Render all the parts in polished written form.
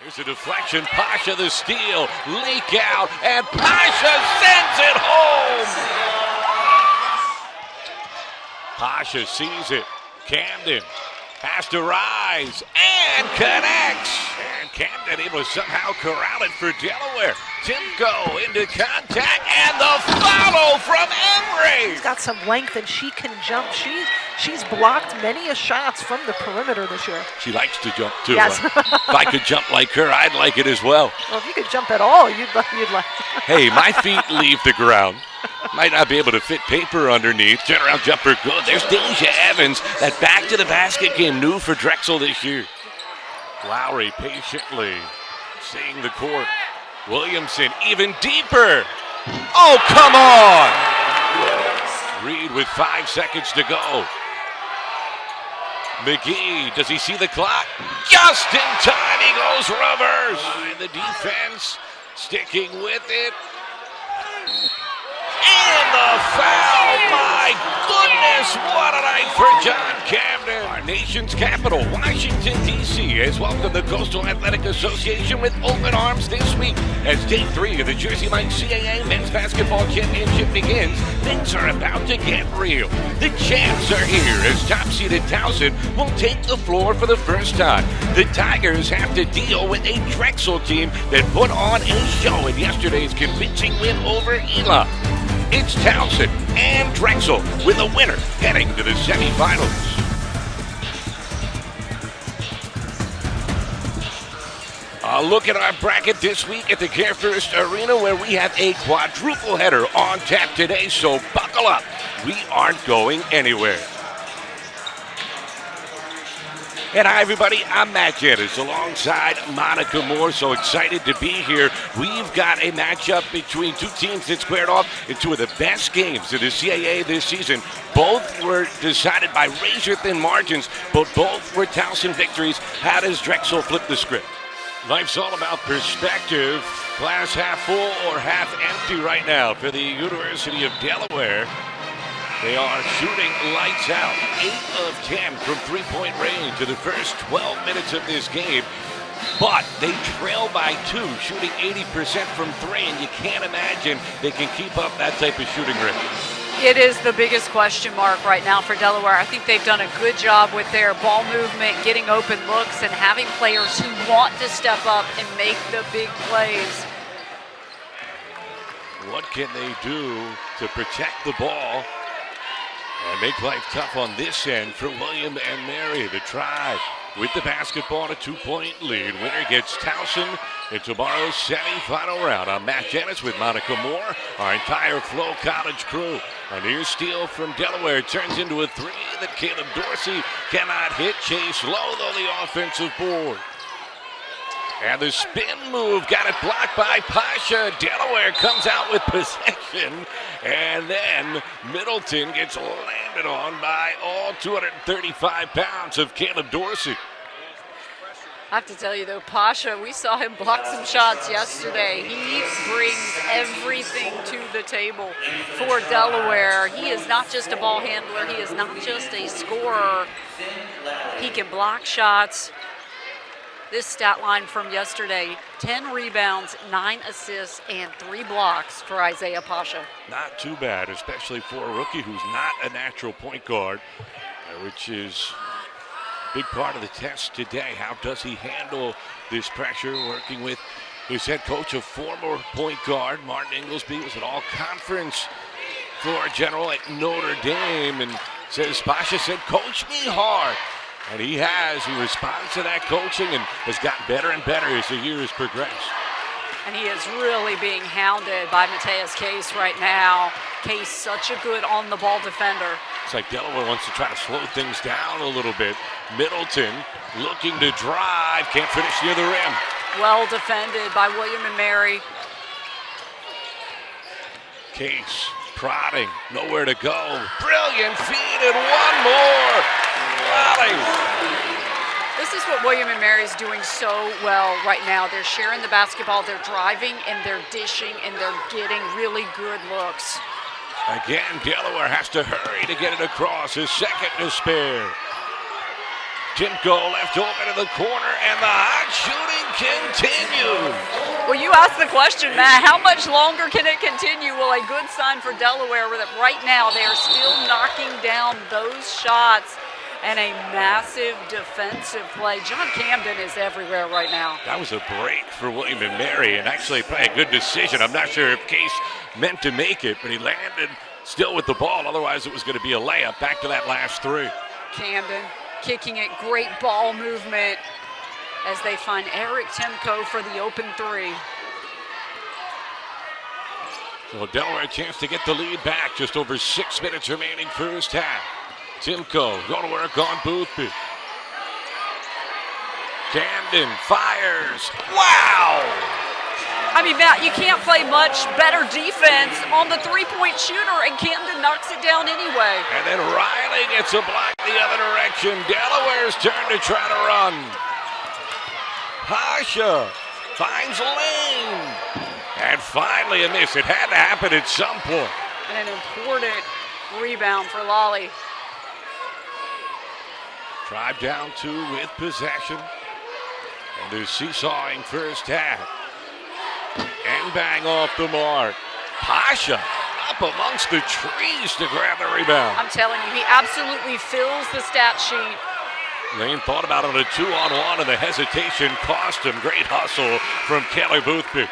Here's a deflection. Pasha the steal. Leak out. And Pasha sends it home. Pasha sees it. Camden has to rise and connects. And Camden able to somehow corral it for Delaware. Timko into contact and the follow from Emery. She's got some length and she can jump. She's blocked many a shots from the perimeter this year. She likes to jump too. Yes. If I could jump like her, I'd like it as well. Well, if you could jump at all, you'd like. Hey, my feet leave the ground. Might not be able to fit paper underneath. Turnaround jumper good. There's Deja Evans. That back to the basket game new for Drexel this year. Lowry patiently seeing the court. Williamson even deeper. Oh, come on! Reed with 5 seconds to go. McGee, does he see the clock? Just in time, he goes reverse. And the defense sticking with it. And the foul, my goodness, what a night for John Camden. Our nation's capital, Washington, D.C. has welcomed the Coastal Athletic Association with open arms this week. As day 3 of the Jersey Mike's CAA Men's Basketball Championship begins, things are about to get real. The champs are here as top-seeded Towson will take the floor for the first time. The Tigers have to deal with a Drexel team that put on a show in yesterday's convincing win over Elam. It's Towson and Drexel with a winner heading to the semifinals. A look at our bracket this week at the Care First Arena, where we have a quadruple header on tap today, so buckle up. We aren't going anywhere. And hi, everybody. I'm Matt Janus alongside Monica Moore. So excited to be here. We've got a matchup between two teams that squared off in two of the best games of the CAA this season. Both were decided by razor-thin margins, but both were Towson victories. How does Drexel flip the script? Life's all about perspective. Glass half full or half empty right now for the University of Delaware. They are shooting lights out, 8 of 10 from three-point range in the first 12 minutes of this game. But they trail by 2, shooting 80% from 3, and you can't imagine they can keep up that type of shooting rate. It is the biggest question mark right now for Delaware. I think they've done a good job with their ball movement, getting open looks, and having players who want to step up and make the big plays. What can they do to protect the ball and make life tough on this end for William and Mary? The try with the basketball and a 2-point lead. Winner gets Towson in tomorrow's semifinal round. I'm Matt Janus with Monica Moore, our entire Flow College crew. A near steal from Delaware turns into a 3 that Caleb Dorsey cannot hit. Chase low, though, the offensive board. And the spin move got it blocked by Pasha. Delaware comes out with possession. And then Middleton gets landed on by all 235 pounds of Caleb Dorsey. I have to tell you, though, Pasha, we saw him block some shots yesterday. He brings everything to the table for Delaware. He is not just a ball handler. He is not just a scorer. He can block shots. This stat line from yesterday, 10 rebounds, 9 assists, and 3 blocks for Isaiah Pasha. Not too bad, especially for a rookie who's not a natural point guard, which is a big part of the test today. How does he handle this pressure, working with his head coach, a former point guard, Martin Inglesby, was an all-conference floor general at Notre Dame, and says, Pasha said, coach me hard. And he has. He responds to that coaching and has gotten better and better as the years progress. And he is really being hounded by Mateus Case right now. Case, such a good on-the-ball defender. It's like Delaware wants to try to slow things down a little bit. Middleton looking to drive, can't finish near the rim. Well defended by William and Mary. Case prodding, nowhere to go. Brilliant feed and one more. Volley. This is what William and Mary is doing so well right now. They're sharing the basketball, they're driving, and they're dishing, and they're getting really good looks. Again, Delaware has to hurry to get it across. His second to spare. Timko left open in the corner, and the hot shooting continues. Well, you asked the question, Matt, how much longer can it continue? Well, a good sign for Delaware that right now they are still knocking down those shots, and a massive defensive play. John Camden is everywhere right now. That was a break for William and Mary, and actually probably a good decision. I'm not sure if Case meant to make it, but he landed still with the ball. Otherwise, it was going to be a layup. Back to that last three. Camden kicking it, great ball movement as they find Eric Timko for the open three. So Delaware a chance to get the lead back. Just over 6 minutes remaining first half. Timko going to work on Boothby. Camden fires. Wow! I mean, Matt, you can't play much better defense on the three-point shooter, and Camden knocks it down anyway. And then Riley gets a block the other direction. Delaware's turn to try to run. Pasha finds Lane. And finally a miss. It had to happen at some point. And an important rebound for Lally. Tribe down 2 with possession. And they're seesawing first half. And bang off the mark. Pasha up amongst the trees to grab the rebound. I'm telling you, he absolutely fills the stat sheet. Lane thought about it on a 2-on-1, and the hesitation cost him. Great hustle from Kelly Boothby.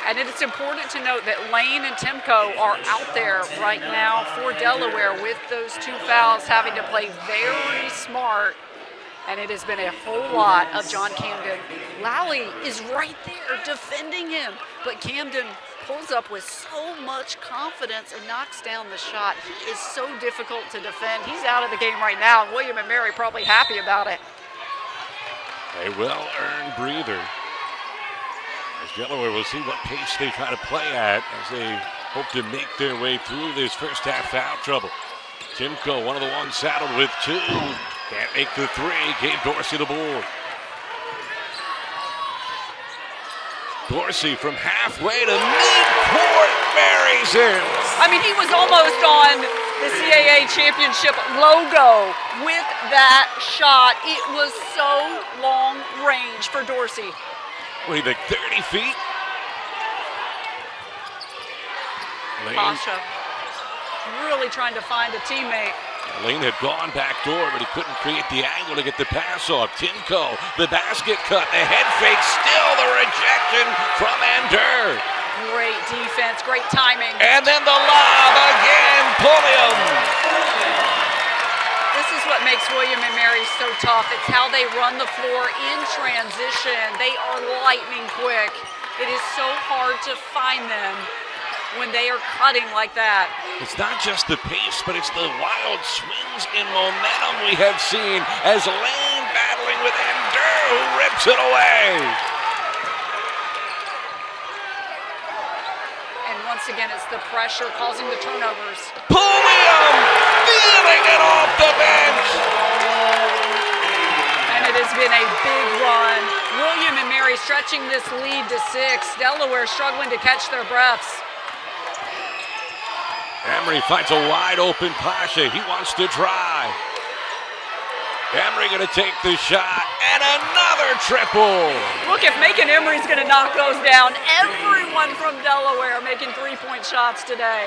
And it's important to note that Lane and Timko are out there right now for Delaware with those 2 fouls, having to play very smart. And it has been a whole lot of John Camden. Lally is right there defending him, but Camden pulls up with so much confidence and knocks down the shot. He is so difficult to defend. He's out of the game right now, and William and Mary probably happy about it. A well-earned breather. As Delaware will see what pace they try to play at as they hope to make their way through this first half foul trouble. Timko, one of the ones saddled with 2. Can't make the 3, gave Dorsey the board. Dorsey from halfway to midcourt, marries in. I mean, he was almost on the CAA championship logo with that shot. It was so long range for Dorsey. What do you think, 30 feet? Lane. Pasha really trying to find a teammate. Lane had gone back door, but he couldn't create the angle to get the pass off. Timko, the basket cut, the head fake, still the rejection from Ender. Great defense, great timing. And then the lob again, Pulliam. This is what makes William and Mary so tough. It's how they run the floor in transition. They are lightning quick. It is so hard to find them when they are cutting like that. It's not just the pace, but it's the wild swings in momentum we have seen as Lane battling with Ender, who rips it away. And once again, it's the pressure causing the turnovers. Pulliam feeling it off the bench. And it has been a big run. William and Mary stretching this lead to 6. Delaware struggling to catch their breaths. Emery finds a wide open Pasha. He wants to drive. Emery going to take the shot, and another triple. Look, if Macon Emery's going to knock those down, everyone from Delaware making 3-point shots today.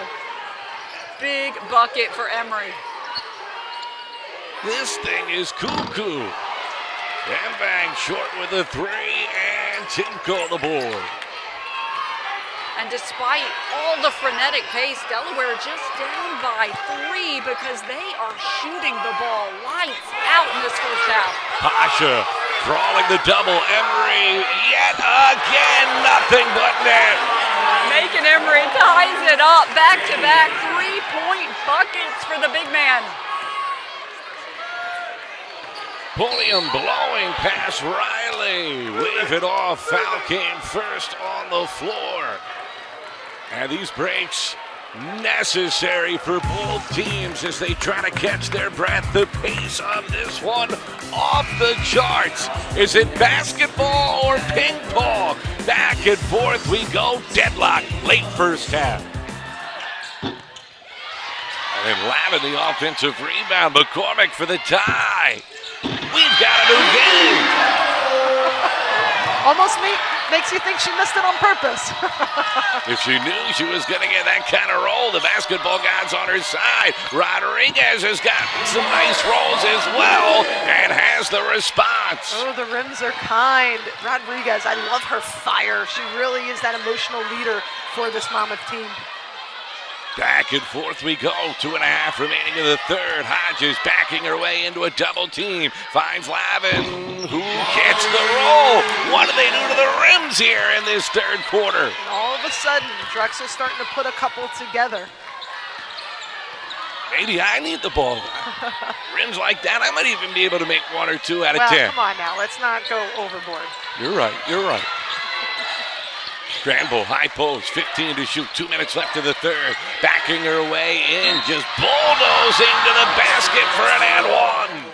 Big bucket for Emery. This thing is cuckoo. Bang short with a 3, and Timko the board. And despite all the frenetic pace, Delaware just down by 3 because they are shooting the ball lights out in this first half. Pasha crawling the double. Emery yet again, nothing but net. Macon Emery ties it up. Back-to-back 3-point buckets for the big man. Pulliam blowing past Riley. Wave it off. Foul came first on the floor. And these breaks necessary for both teams as they try to catch their breath. The pace of this one off the charts. Is it basketball or ping pong? Back and forth we go. Deadlock late first half. And Lavin the offensive rebound. McCormick for the tie. We've got a new game. Almost makes you think she missed it on purpose. If she knew she was going to get that kind of roll, the basketball god's on her side. Rodriguez has got some nice rolls as well and has the response. Oh, the rims are kind. Rodriguez, I love her fire. She really is that emotional leader for this Monmouth team. Back and forth we go. 2.5 remaining in the third. Hodges backing her way into a double team. Finds Lavin, who gets the roll. What do they do to the rims here in this third quarter? And all of a sudden, Drexel's starting to put a couple together. Maybe I need the ball. Rims like that, I might even be able to make 1 or 2 out of 10. Come on now. Let's not go overboard. You're right. You're right. Scramble, high post, 15 to shoot, 2 minutes left in the third. Backing her way in, just bulldozing to the basket for an and one.